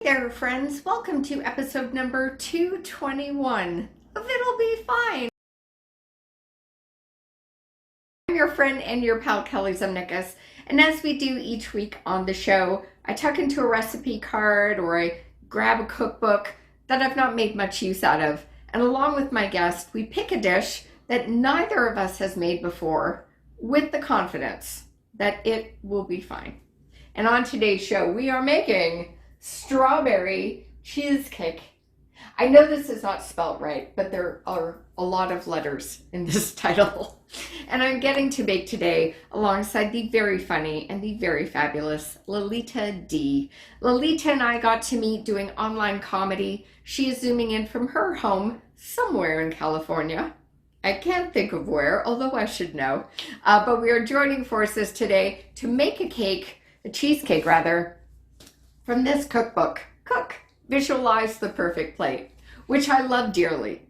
Hey there, friends. Welcome to episode number 221 of It'll Be Fine. I'm your friend and your pal, Kelly Zemnickis. And as we do each week on the show, I tuck into a recipe card or I grab a cookbook that I've not made much use out of. And along with my guest, we pick a dish that neither of us has made before with the confidence that it will be fine. And on today's show, we are making strawberry cheesecake. I know this is not spelled right, but there are a lot of letters in this title. And I'm getting to bake today alongside the very funny and the very fabulous Lalita Dee. Lalita and I got to meet doing online comedy. She is zooming in from her home somewhere in California. I can't think of where, although I should know. But we are joining forces today to make a cheesecake rather, from this cookbook, Cook, Visualize the Perfect Plate, which I love dearly,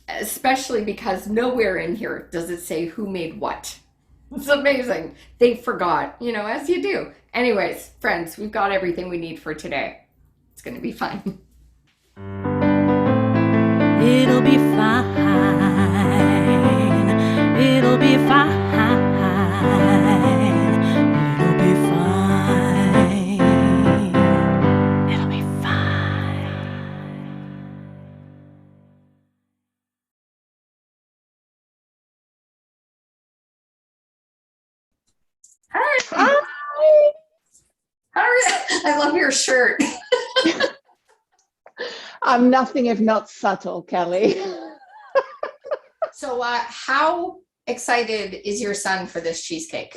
especially because nowhere in here does it say who made what. It's amazing. They forgot, as you do. Anyways, friends, we've got everything we need for today. It's going to be fun. It'll be fine. It'll be fine. It'll be fine. It'll be fine. Hi. Hi. I love your shirt. I'm nothing if not subtle, Kelly. So how excited is your son for this cheesecake?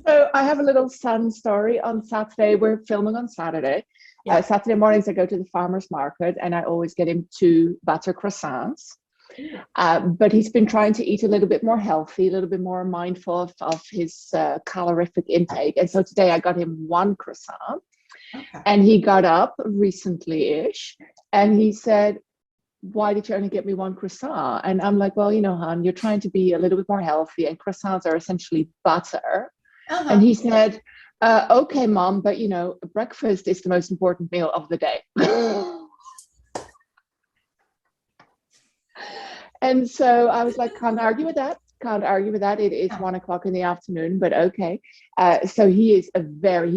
So I have a little son story on Saturday. We're filming on Saturday. Yeah. Saturday mornings, I go to the farmer's market and I always get him 2 butter croissants. But he's been trying to eat a little bit more healthy, a little bit more mindful of his calorific intake. And so today I got him 1 croissant. Okay. And he got up recently-ish and he said, why did you only get me 1 croissant? And I'm like, well, hon, you're trying to be a little bit more healthy and croissants are essentially butter. Uh-huh. And he said, okay, Mom, but breakfast is the most important meal of the day. And so I was like, can't argue with that. Can't argue with that. It is 1 o'clock in the afternoon, but okay. So he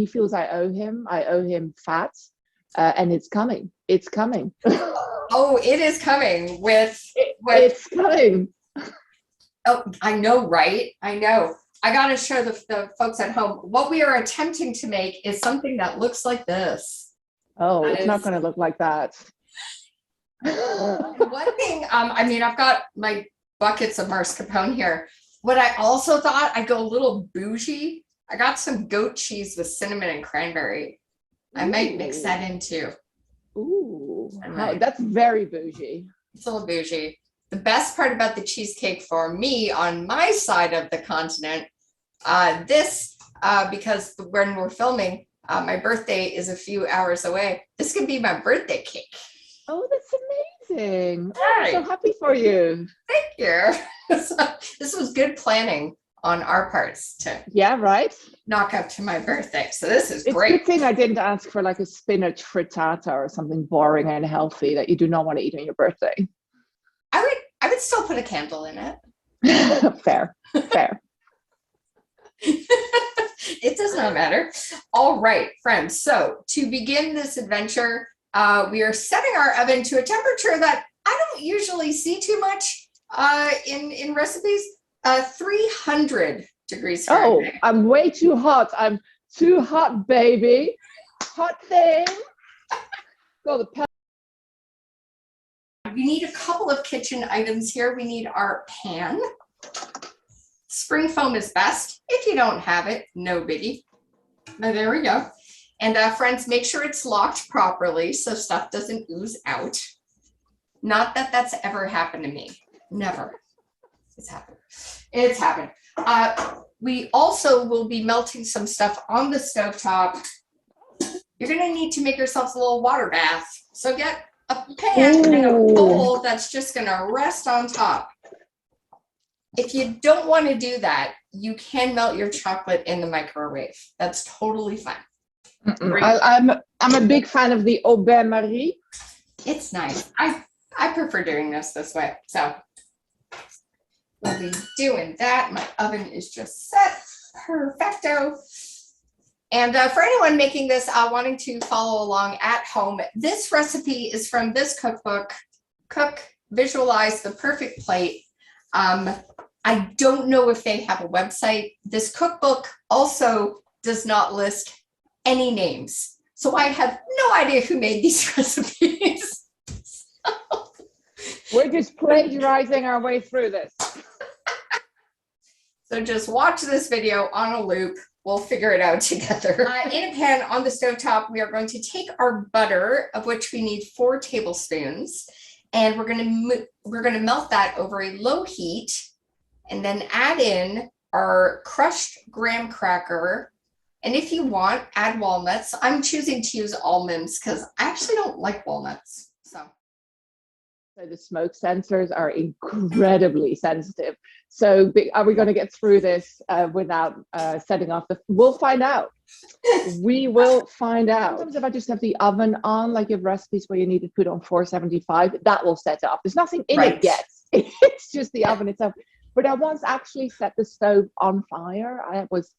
feels I owe him fat, and it's coming. It's coming. Oh, it is coming It's coming. Oh, I know, right? I know. I got to show the folks at home. What we are attempting to make is something that looks like this. Oh, it's not going to look like that. One thing, I've got my buckets of mascarpone here. What I also thought, I'd go a little bougie. I got some goat cheese with cinnamon and cranberry. I might mix that in too. Ooh, that's very bougie. It's a little bougie. The best part about the cheesecake for me on my side of the continent, because when we're filming, my birthday is a few hours away. This could be my birthday cake. Oh, that's amazing. Right. I'm so happy for you. Thank you. So, this was good planning on our parts to knock up to my birthday. So this is great. It's a good thing I didn't ask for like a spinach frittata or something boring and healthy that you do not want to eat on your birthday. I would still put a candle in it. Fair. It does not matter. All right, friends. So to begin this adventure, we are setting our oven to a temperature that I don't usually see too much in recipes. 300 degrees Fahrenheit. Oh, I'm way too hot. I'm too hot, baby. Hot thing. We need a couple of kitchen items here. We need our pan. Spring foam is best. If you don't have it, no biggie. But there we go. And friends, make sure it's locked properly so stuff doesn't ooze out. Not that that's ever happened to me. Never. It's happened. We also will be melting some stuff on the stovetop. You're going to need to make yourself a little water bath. So get a pan and a bowl that's just going to rest on top. If you don't want to do that, you can melt your chocolate in the microwave. That's totally fine. I'm a big fan of the au bain marie. It's nice. I prefer doing this way. So we'll be doing that. My oven is just set. Perfecto. And for anyone making this, wanting to follow along at home, this recipe is from this cookbook, Cook, Visualize the Perfect Plate. I don't know if they have a website. This cookbook also does not list any names. So I have no idea who made these recipes. We're just plagiarizing our way through this. So just watch this video on a loop. We'll figure it out together. In a pan on the stovetop, we are going to take our butter, of which we need 4 tablespoons, and we're going to melt that over a low heat, and then add in our crushed graham cracker. And if you want, add walnuts. I'm choosing to use almonds because I actually don't like walnuts. So the smoke sensors are incredibly sensitive. So are we going to get through this without setting off the? We'll find out. We will find out. Sometimes if I just have the oven on, like you have recipes where you need to put on 475, that will set off. There's nothing in it yet. It's just the oven itself. But I once actually set the stove on fire. I was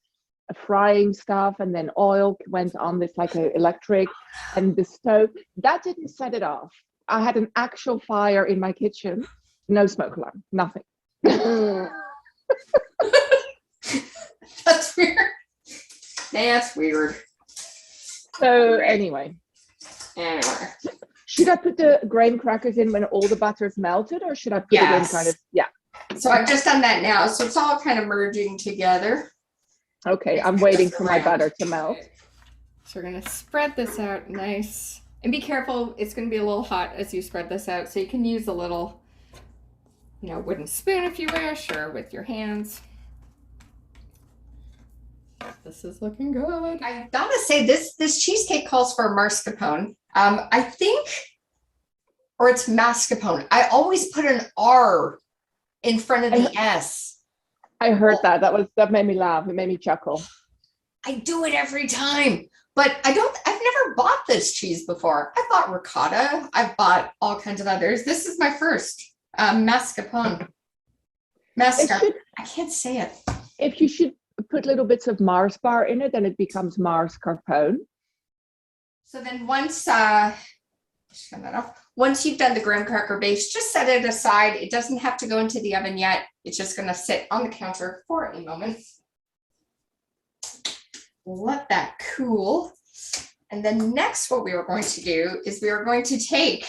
frying stuff, and then oil went on this like a electric, and the stove, that didn't set it off. I had an actual fire in my kitchen, no smoke alarm, nothing. That's weird. That's weird. So anyway, should I put the graham crackers in when all the butter's melted, or should I put it in kind of, So I've just done that now. So it's all kind of merging together. Okay, I'm waiting for my butter to melt. So we're going to spread this out nice. And be careful, it's going to be a little hot as you spread this out. So you can use a little, wooden spoon if you wish, or with your hands. This is looking good. I gotta say, this cheesecake calls for mascarpone. I think, or it's mascarpone. I always put an R in front of the S. I heard that. That made me laugh. It made me chuckle. I do it every time. But I've never bought this cheese before. I bought ricotta. I've bought all kinds of others. This is my first mascarpone. I can't say it. If you should put little bits of Mars bar in it, then it becomes mascarpone. So then once turn that off. Once you've done the graham cracker base, just set it aside. It doesn't have to go into the oven yet. It's just going to sit on the counter for a moment. Let that cool. And then next what we are going to do is we are going to take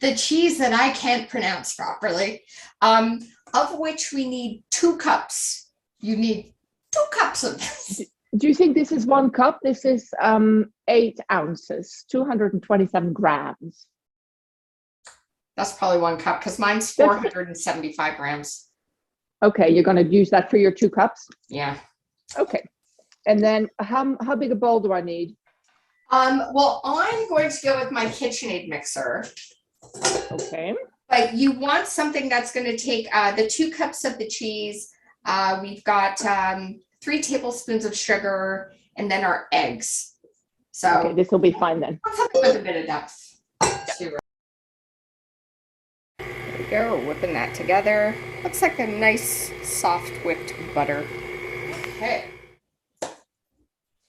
the cheese that I can't pronounce properly, of which we need 2 cups. You need 2 cups of this. Do you think this is 1 cup? This is 8 ounces, 227 grams. That's probably 1 cup because mine's 475 grams. Okay, you're going to use that for your 2 cups? Yeah. Okay. And then how big a bowl do I need? Well, I'm going to go with my KitchenAid mixer. Okay. But you want something that's going to take the 2 cups of the cheese. We've got 3 tablespoons of sugar, and then our eggs. So okay, this will be fine then. Something with a bit of depth. There we go, whipping that together. Looks like a nice soft whipped butter. Okay.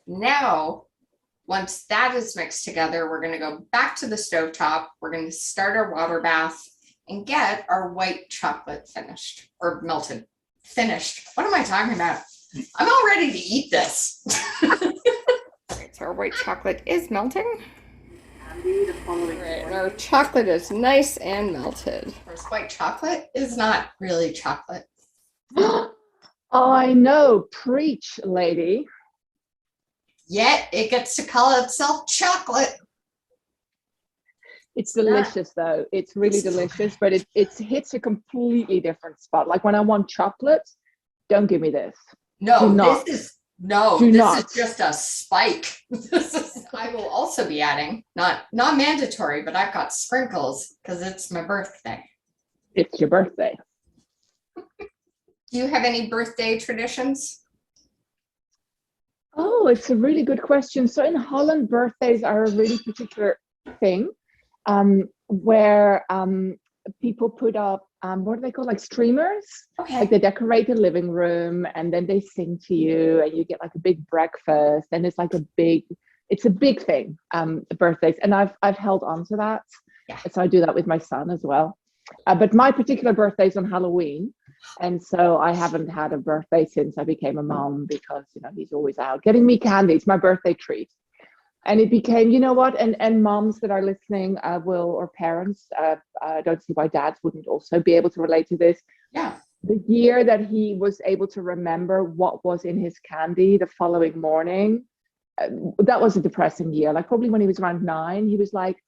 Now, once that is mixed together, we're going to go back to the stovetop. We're going to start our water bath and get our white chocolate finished or melted. Finished. What am I talking about? I'm all ready to eat this. Right, so our white chocolate is melting. Right, and our chocolate is nice and melted. Of course, white chocolate is not really chocolate. I know. Preach, lady. Yet it gets to call itself chocolate. It's delicious though. It's really delicious, but it hits a completely different spot. Like when I want chocolate, don't give me this. No, this is just a spike. I will also be adding, not mandatory, but I've got sprinkles because it's my birthday. It's your birthday. Do you have any birthday traditions? Oh, it's a really good question. So in Holland, birthdays are a really particular thing, where people put up what are they called, like streamers? Like Okay. they decorate the living room and then they sing to you and you get like a big breakfast and it's a big thing, birthdays. And I've held on to that. Yeah. So I do that with my son as well. But my particular birthday is on Halloween. And so I haven't had a birthday since I became a mom because, he's always out getting me candy. It's my birthday treat. And it became, you know what, and moms that are listening or parents, I don't see why dads wouldn't also be able to relate to this. Yeah. The year that he was able to remember what was in his candy the following morning, that was a depressing year. Like probably when he was around 9, he was like,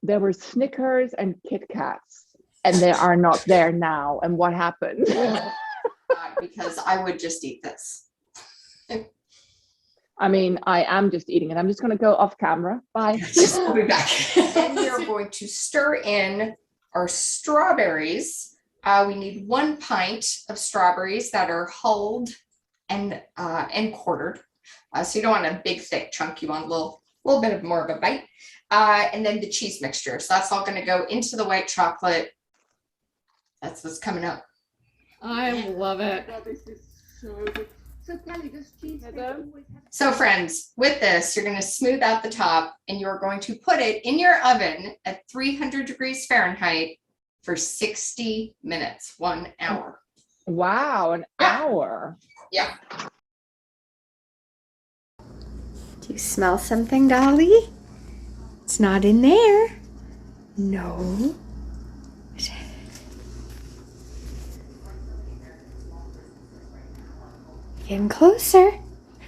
there were Snickers and Kit Kats, and they are not there now. And what happened? Because I would just eat this. I mean, I am just eating it. I'm just going to go off camera. Bye. We'll be back. Then we are going to stir in our strawberries. We need 1 pint of strawberries that are hulled and quartered. So you don't want a big, thick chunk. You want a little bit of more of a bite. And then the cheese mixture. So that's all going to go into the white chocolate. That's what's coming up. I love it. This is so good. So Kelly, does cheesecake always have... So friends, with this, you're going to smooth out the top and you're going to put it in your oven at 300 degrees Fahrenheit for 60 minutes, 1 hour. Wow, an hour. Yeah. Do you smell something, Dolly? It's not in there. No. Getting closer.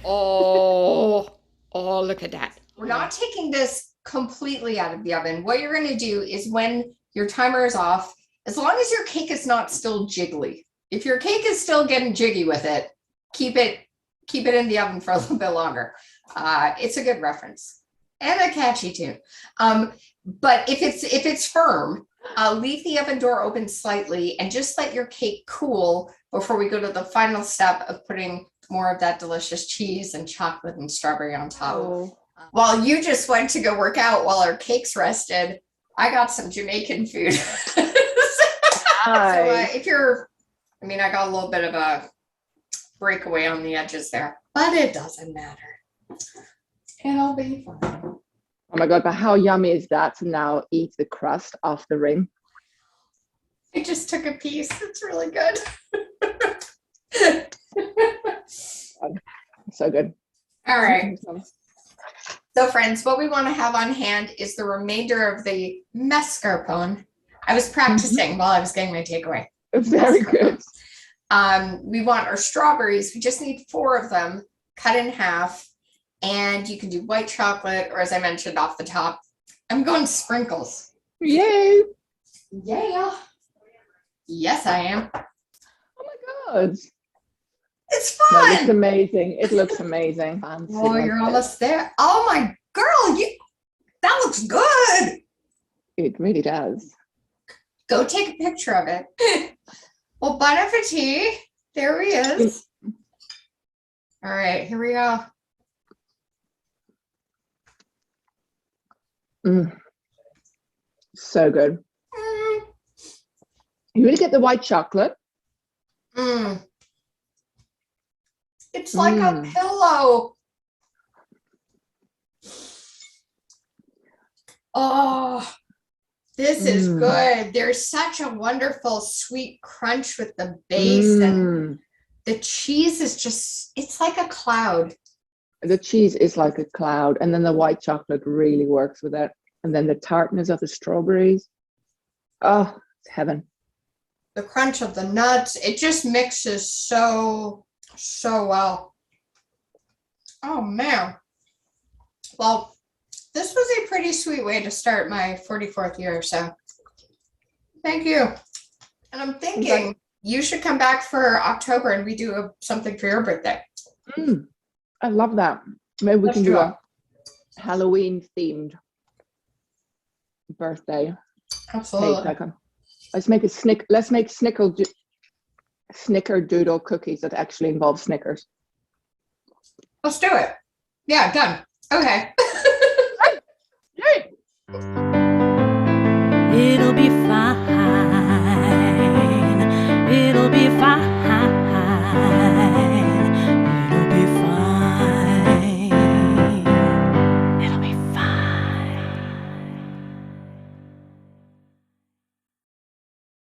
Oh, look at that. We're not taking this completely out of the oven. What you're going to do is when your timer is off, as long as your cake is not still jiggly. If your cake is still getting jiggy with it, keep it in the oven for a little bit longer. It's a good reference and a catchy tune. But if it's firm, leave the oven door open slightly and just let your cake cool before we go to the final step of putting more of that delicious cheese and chocolate and strawberry on top. Oh. While you just went to go work out while our cakes rested, I got some Jamaican food. Nice. So I got a little bit of a breakaway on the edges there, but it doesn't matter. It'll be fine. Oh my God, but how yummy is that to now eat the crust off the ring? I just took a piece. It's really good. So good. All right. So friends, what we want to have on hand is the remainder of the mascarpone. I was practicing while I was getting my takeaway. Very good. We want our strawberries. We just need 4 of them cut in half. And you can do white chocolate, or as I mentioned off the top, I'm going sprinkles. Yay. Yeah. Yes, I am. Oh my God. It's No, fun. it's amazing. It looks amazing. Fancy Oh, like you're this. almost there. Oh my girl, that looks good. It really does. Go take a picture of it. Well, bon appetit. There he is. All right, here we go. So good. You really get the white chocolate. It's like a pillow. Oh, this is good. There's such a wonderful sweet crunch with the base, and the cheese is just, it's like a cloud. The cheese is like a cloud, and then the white chocolate really works with it. And then the tartness of the strawberries. Oh, it's heaven. The crunch of the nuts, it just mixes so well. Oh man. Well, this was a pretty sweet way to start my 44th year, so thank you. And I'm thinking you should come back for October and we do something for your birthday. I love that. Maybe we Let's can do do it. a Halloween themed birthday Absolutely. cake. Let's make snickerdoodle cookies that actually involve Snickers. Let's do it. Yeah, done. Okay.